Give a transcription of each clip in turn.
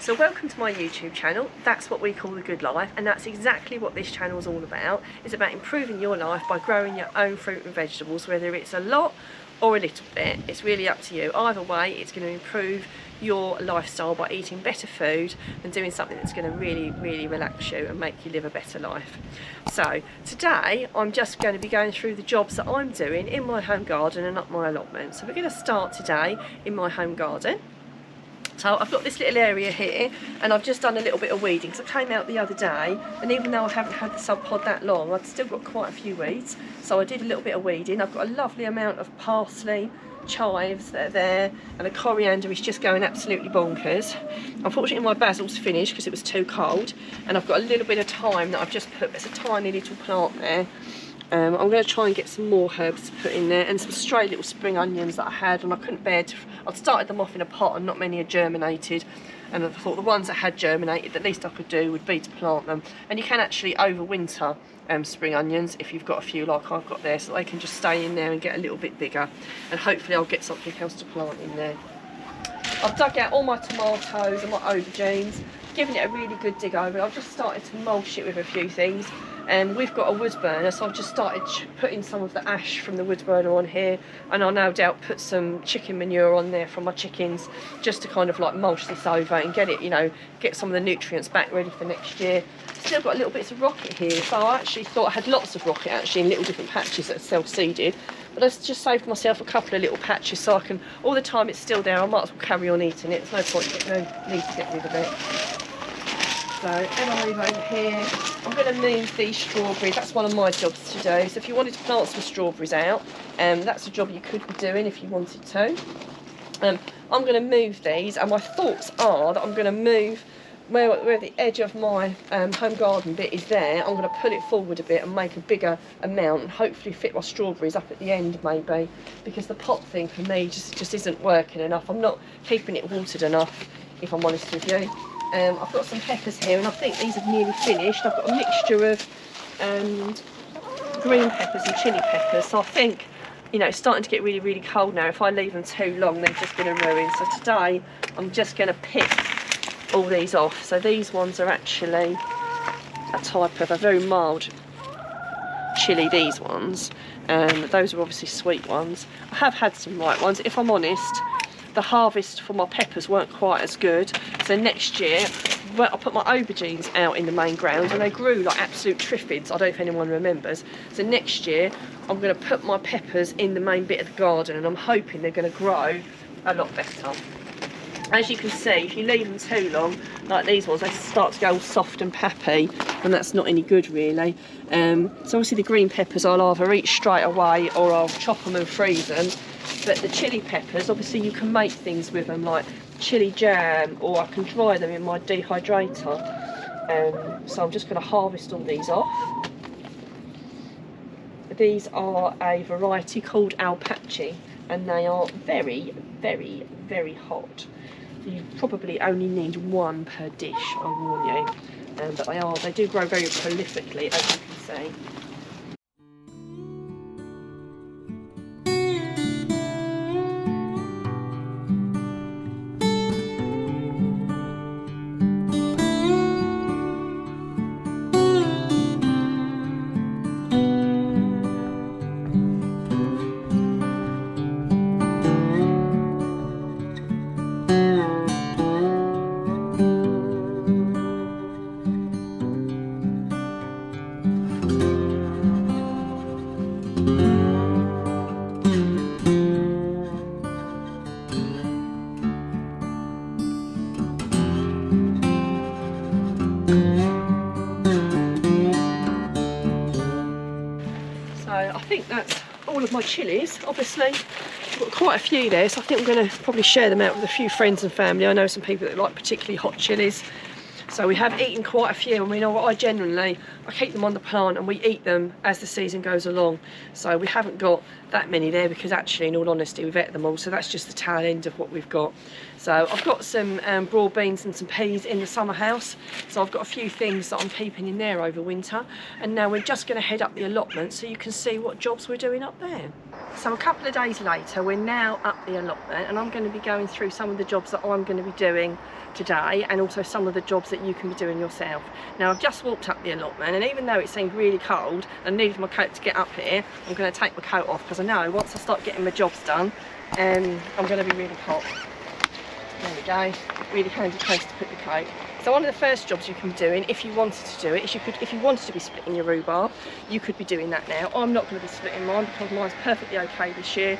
So welcome to my YouTube channel. That's what we call The Good Life, and that's exactly what this channel is all about. It's about improving your life by growing your own fruit and vegetables, whether it's a lot or a little bit. It's really up to you. Either way, it's going to improve your lifestyle by eating better food and doing something that's going to really relax you and make you live a better life. So today I'm just going to be going through the jobs that I'm doing in my home garden and up my allotment. So we're going to start today in my home garden. So I've got this little area here, and I've just done a little bit of weeding because I came out the other day, and even though I haven't had the sub pod that long, I've still got quite a few weeds. So I did a little bit of weeding. I've got a lovely amount of parsley, chives that are there, and the coriander is just going absolutely bonkers. Unfortunately my basil's finished because it was too cold, and I've got a little bit of thyme that I've just put. There's a tiny little plant there. I'm going to try and get some more herbs to put in there, and some stray little spring onions that I had, and I couldn't bear to. I'd started them off in a pot and not many had germinated, and I thought the ones that had germinated, the least I could do would be to plant them. And you can actually overwinter spring onions if you've got a few like I've got there, so they can just stay in there and get a little bit bigger, and hopefully I'll get something else to plant in there. I've dug out all my tomatoes and my aubergines, given it a really good dig over. I've just started to mulch it with a few things. We've got a wood burner, so I've just started putting some of the ash from the wood burner on here, and I'll no doubt put some chicken manure on there from my chickens, just to kind of like mulch this over and get it, you know, get some of the nutrients back ready for next year. Still got little bits of rocket here, so I actually thought I had lots of rocket actually in little different patches that are self-seeded, but I've just saved myself a couple of little patches so I can, all the time it's still there, I might as well carry on eating it. There's no point, no need to get rid of it. So, and I move over here. I'm going to move these strawberries. That's one of my jobs to do. So if you wanted to plant some strawberries out, that's a job you could be doing if you wanted to. I'm going to move these, and my thoughts are that I'm going to move where the edge of my home garden bit is there. I'm going to pull it forward a bit and make a bigger amount, and hopefully fit my strawberries up at the end maybe, because the pot thing for me just isn't working enough. I'm not keeping it watered enough, if I'm honest with you. I've got some peppers here, and I think these have nearly finished. I've got a mixture of green peppers and chili peppers, so I think, you know, it's starting to get really cold now. If I leave them too long, they're just going to ruin. So today I'm just going to pick all these off. So these ones are actually a type of a very mild chili, these ones. Those are obviously sweet ones. I have had some light ones. If I'm honest, the harvest for my peppers weren't quite as good, so next year I put my aubergines out in the main ground, and they grew like absolute triffids. I don't know if anyone remembers. So next year I'm going to put my peppers in the main bit of the garden, and I'm hoping they're going to grow a lot better. As you can see, if you leave them too long, like these ones, they start to go all soft and pappy, and that's not any good really. So obviously the green peppers I'll either eat straight away or I'll chop them and freeze them. But the chili peppers, obviously you can make things with them, like chili jam, or I can dry them in my dehydrator. So I'm just going to harvest all these off. These are a variety called Alpachi, and they are very hot. You probably only need one per dish, I warn you. But they do grow very prolifically, as you can see. I think that's all of my chilies. Obviously I've got quite a few there, so I think I'm going to probably share them out with a few friends and family. I know some people that like particularly hot chilies, so we have eaten quite a few. And we know what, I keep them on the plant and we eat them as the season goes along, so we haven't got that many there because actually, in all honesty, we've ate them all, so that's just the tail end of what we've got. So I've got some broad beans and some peas in the summer house, so I've got a few things that I'm keeping in there over winter. And now we're just going to head up the allotment so you can see what jobs we're doing up there. So a couple of days later, we're now up the allotment, and I'm going to be going through some of the jobs that I'm going to be doing today, and also some of the jobs that you can be doing yourself. Now I've just walked up the allotment, and even though it seemed really cold and needed my coat to get up here, I'm going to take my coat off because I know once I start getting my jobs done, I'm going to be really hot. There we go, really handy place to put the coat. So one of the first jobs you can be doing, if you wanted to do it, is if you wanted to be splitting your rhubarb, you could be doing that now. I'm not going to be splitting mine because mine's perfectly okay this year.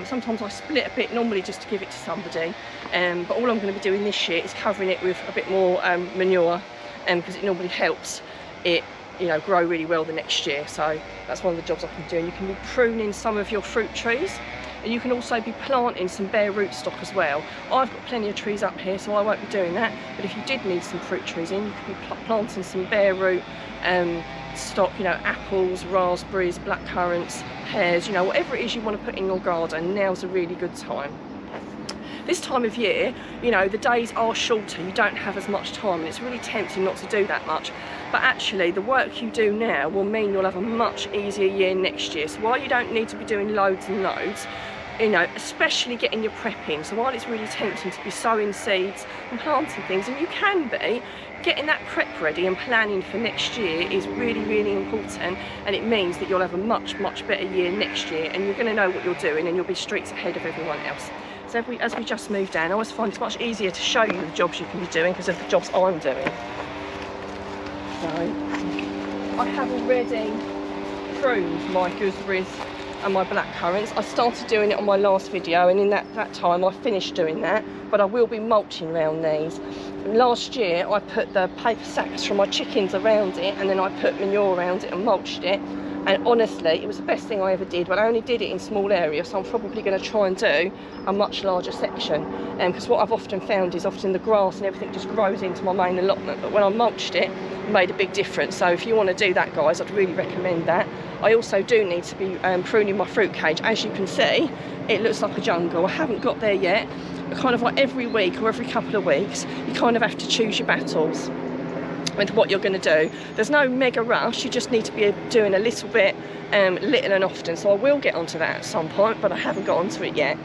Sometimes I split a bit, normally just to give it to somebody. But all I'm going to be doing this year is covering it with a bit more manure, because it normally helps it, you know, grow really well the next year. So that's one of the jobs I can do. And you can be pruning some of your fruit trees. And you can also be planting some bare rootstock as well. I've got plenty of trees up here, so I won't be doing that. But if you did need some fruit trees in, you could be planting some bare root stock, you know, apples, raspberries, blackcurrants, pears, you know, whatever it is you want to put in your garden, now's a really good time. This time of year, you know, the days are shorter, you don't have as much time, and it's really tempting not to do that much. But actually, the work you do now will mean you'll have a much easier year next year. So while you don't need to be doing loads and loads, you know, especially getting your prep in. So while it's really tempting to be sowing seeds and planting things, and you can be, getting that prep ready and planning for next year is really, really important, and it means that you'll have a much, much better year next year, and you're going to know what you're doing, and you'll be streets ahead of everyone else. So as we just move down, I always find it's much easier to show you the jobs you can be doing because of the jobs I'm doing. So I have already pruned my gooseberries and my blackcurrants. I started doing it on my last video, and in that time I finished doing that, but I will be mulching around these. Last year I put the paper sacks from my chickens around it, and then I put manure around it and mulched it, and honestly it was the best thing I ever did. But I only did it in small areas, so I'm probably going to try and do a much larger section, because what I've often found is often the grass and everything just grows into my main allotment, but when I mulched it, it made a big difference. So if you want to do that, guys, I'd really recommend that. I also do need to be pruning my fruit cage. As you can see, it looks like a jungle. I haven't got there yet. But kind of like every week or every couple of weeks, you kind of have to choose your battles with what you're going to do. There's no mega rush, you just need to be doing a little bit, little and often. So I will get onto that at some point, but I haven't got onto it yet.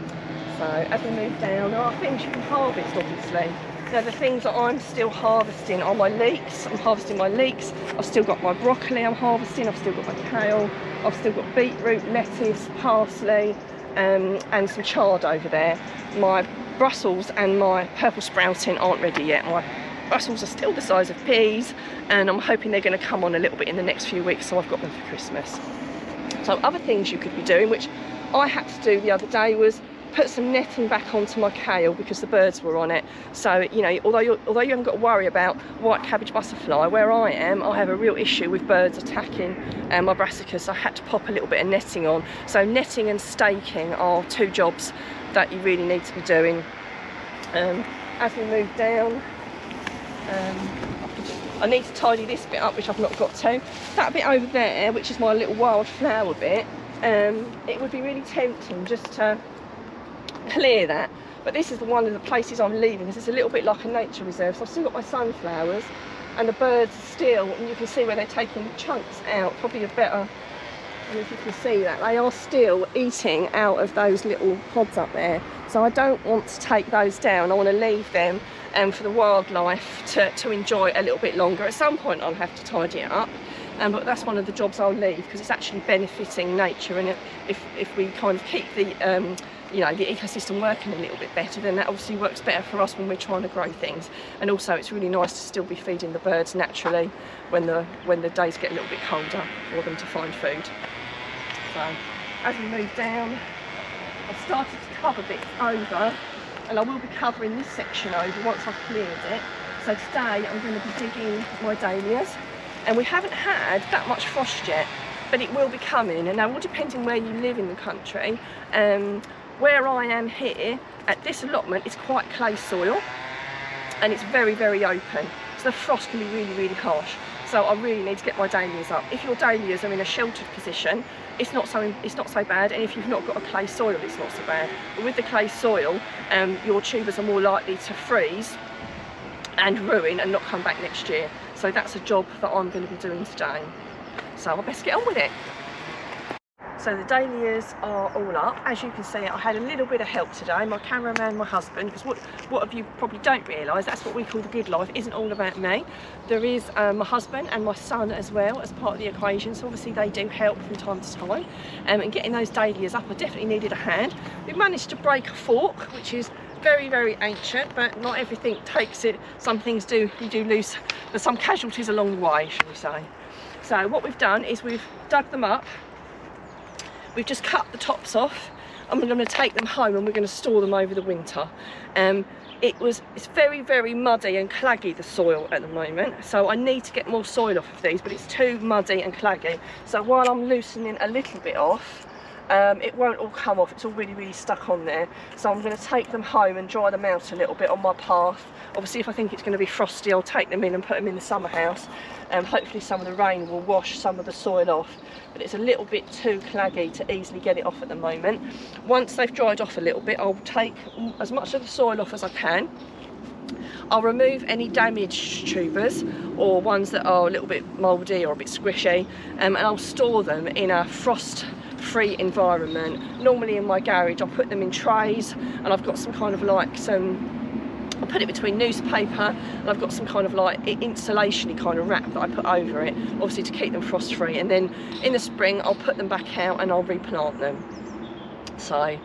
So as we move down, there are things you can harvest, obviously. Now the things that I'm still harvesting are my leeks. I'm harvesting my leeks. I've still got my broccoli I'm harvesting. I've still got my kale. I've still got beetroot, lettuce, parsley, and some chard over there. My Brussels and my purple sprouting aren't ready yet. My Brussels are still the size of peas, and I'm hoping they're going to come on a little bit in the next few weeks, so I've got them for Christmas. So other things you could be doing, which I had to do the other day, was put some netting back onto my kale because the birds were on it. So, you know, although you haven't got to worry about white cabbage butterfly, where I am, I have a real issue with birds attacking my brassicas, so I had to pop a little bit of netting on. So netting and staking are two jobs that you really need to be doing. As we move down, I need to tidy this bit up, which I've not got to. That bit over there, which is my little wildflower bit, it would be really tempting just to clear that, but this is one of the places I'm leaving because it's a little bit like a nature reserve. So I've still got my sunflowers, and the birds still, and you can see where they're taking chunks out, probably a better, and if you can see that, they are still eating out of those little pods up there. So I don't want to take those down, I want to leave them for the wildlife to enjoy a little bit longer. At some point I'll have to tidy it up, but that's one of the jobs I'll leave because it's actually benefiting nature, and if we kind of keep the you know, the ecosystem working a little bit better, then that obviously works better for us when we're trying to grow things. And also it's really nice to still be feeding the birds naturally when the days get a little bit colder for them to find food. So as we move down, I've started to cover bits over, and I will be covering this section over once I've cleared it. So today I'm going to be digging my dahlias, and we haven't had that much frost yet, but it will be coming. And now, all depending where you live in the country, where I am here at this allotment is quite clay soil, and it's very, very open, so the frost can be really, really harsh. So I really need to get my dahlias up. If your dahlias are in a sheltered position, it's not so bad, and if you've not got a clay soil, it's not so bad. But with the clay soil, your tubers are more likely to freeze and ruin and not come back next year. So that's a job that I'm going to be doing today. So I best get on with it. So the dahlias are all up. As you can see, I had a little bit of help today. My cameraman, my husband, because what you probably don't realise, that's what we call the good life. It isn't all about me. There is my husband and my son as well as part of the equation. So obviously they do help from time to time. And getting those dahlias up, I definitely needed a hand. We managed to break a fork, which is very, very ancient, but not everything takes it. Some things do, you do lose, there's some casualties along the way, shall we say. So what we've done is we've dug them up. We've just cut the tops off, and we're going to take them home and we're going to store them over the winter. It's very, very muddy and claggy, the soil at the moment, so I need to get more soil off of these, but it's too muddy and claggy. So while I'm loosening a little bit off, it won't all come off, it's all really, really stuck on there. So I'm going to take them home and dry them out a little bit on my path. Obviously, if I think it's going to be frosty, I'll take them in and put them in the summer house. Hopefully some of the rain will wash some of the soil off, but it's a little bit too claggy to easily get it off at the moment. Once they've dried off a little bit, I'll take as much of the soil off as I can. I'll remove any damaged tubers or ones that are a little bit mouldy or a bit squishy, and I'll store them in a frost-free environment. Normally in my garage, I'll put them in trays, and I've got some kind of like I'll put it between newspaper, and I've got some kind of like insulation-y kind of wrap that I put over it, obviously to keep them frost-free. And then in the spring, I'll put them back out and I'll replant them. So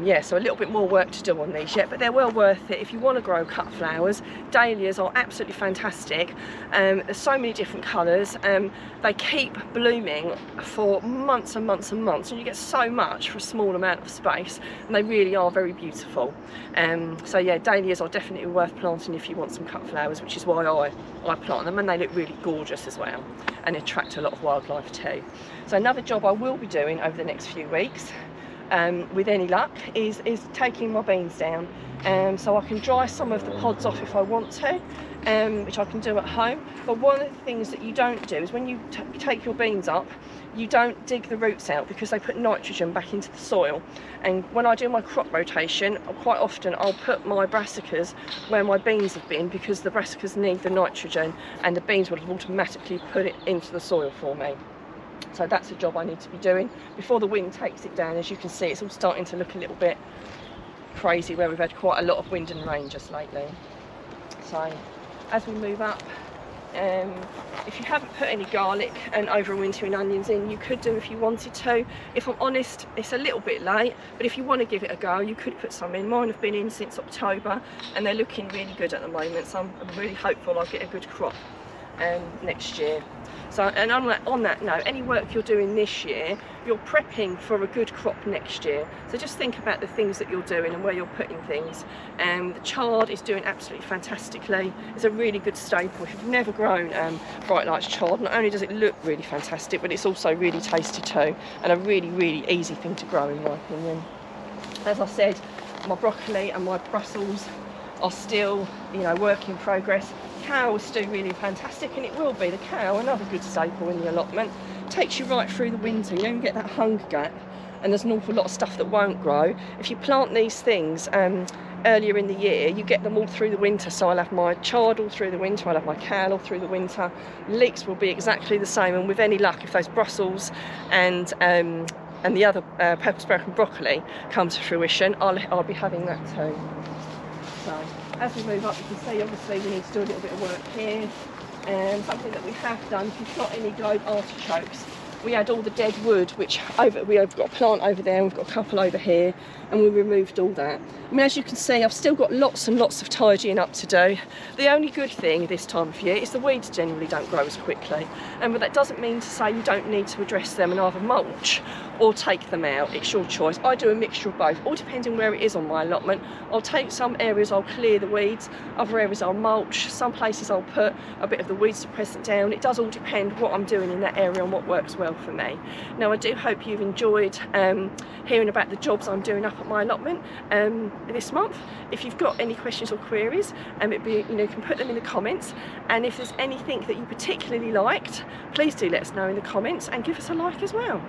yeah, so a little bit more work to do on these yet, but they're well worth it if you want to grow cut flowers. Dahlias are absolutely fantastic. There's so many different colours. They keep blooming for months and months and months, and you get so much for a small amount of space, and they really are very beautiful. So yeah, dahlias are definitely worth planting if you want some cut flowers, which is why I plant them, and they look really gorgeous as well and attract a lot of wildlife too. So another job I will be doing over the next few weeks, with any luck, is taking my beans down, so I can dry some of the pods off if I want to, which I can do at home. But one of the things that you don't do is when you take your beans up, you don't dig the roots out, because they put nitrogen back into the soil. And when I do my crop rotation, quite often I'll put my brassicas where my beans have been, because the brassicas need the nitrogen and the beans will automatically put it into the soil for me. So that's a job I need to be doing before the wind takes it down. As you can see, it's all starting to look a little bit crazy where we've had quite a lot of wind and rain just lately. So as we move up, if you haven't put any garlic and overwintering onions in, you could do if you wanted to. If I'm honest, it's a little bit late, but if you want to give it a go, you could put some in. Mine have been in since October and they're looking really good at the moment, so I'm really hopeful I'll get a good crop next year. So, and on that note, any work you're doing this year, you're prepping for a good crop next year. So just think about the things that you're doing and where you're putting things. The chard is doing absolutely fantastically. It's a really good staple. If you've never grown Bright Lights chard, not only does it look really fantastic, but it's also really tasty too, and a really, really easy thing to grow in my opinion. As I said, my broccoli and my Brussels are still, you know, work in progress. Cow is still really fantastic, and it will be. The cow, another good staple in the allotment, takes you right through the winter. You don't get that hunger gap, and there's an awful lot of stuff that won't grow. If you plant these things earlier in the year, you get them all through the winter. So I'll have my chard all through the winter, I'll have my kale all through the winter. Leeks will be exactly the same, and with any luck, if those Brussels and the other purple sprout and broccoli come to fruition, I'll be having that too. So as we move up, you can see obviously we need to do a little bit of work here. Something that we have done, if you've got any globe artichokes, we had all the dead wood, which we have got a plant over there, and we've got a couple over here, and we removed all that. I mean, as you can see, I've still got lots and lots of tidying up to do. The only good thing this time of year is the weeds generally don't grow as quickly, but that doesn't mean to say you don't need to address them and either mulch or take them out. It's your choice. I do a mixture of both, all depending where it is on my allotment. I'll take some areas, I'll clear the weeds, other areas I'll mulch, some places I'll put a bit of the weed suppressant down. It does all depend what I'm doing in that area and what works well well for me. Now I do hope you've enjoyed hearing about the jobs I'm doing up at my allotment this month. If you've got any questions or queries, you can put them in the comments, and if there's anything that you particularly liked, please do let us know in the comments and give us a like as well.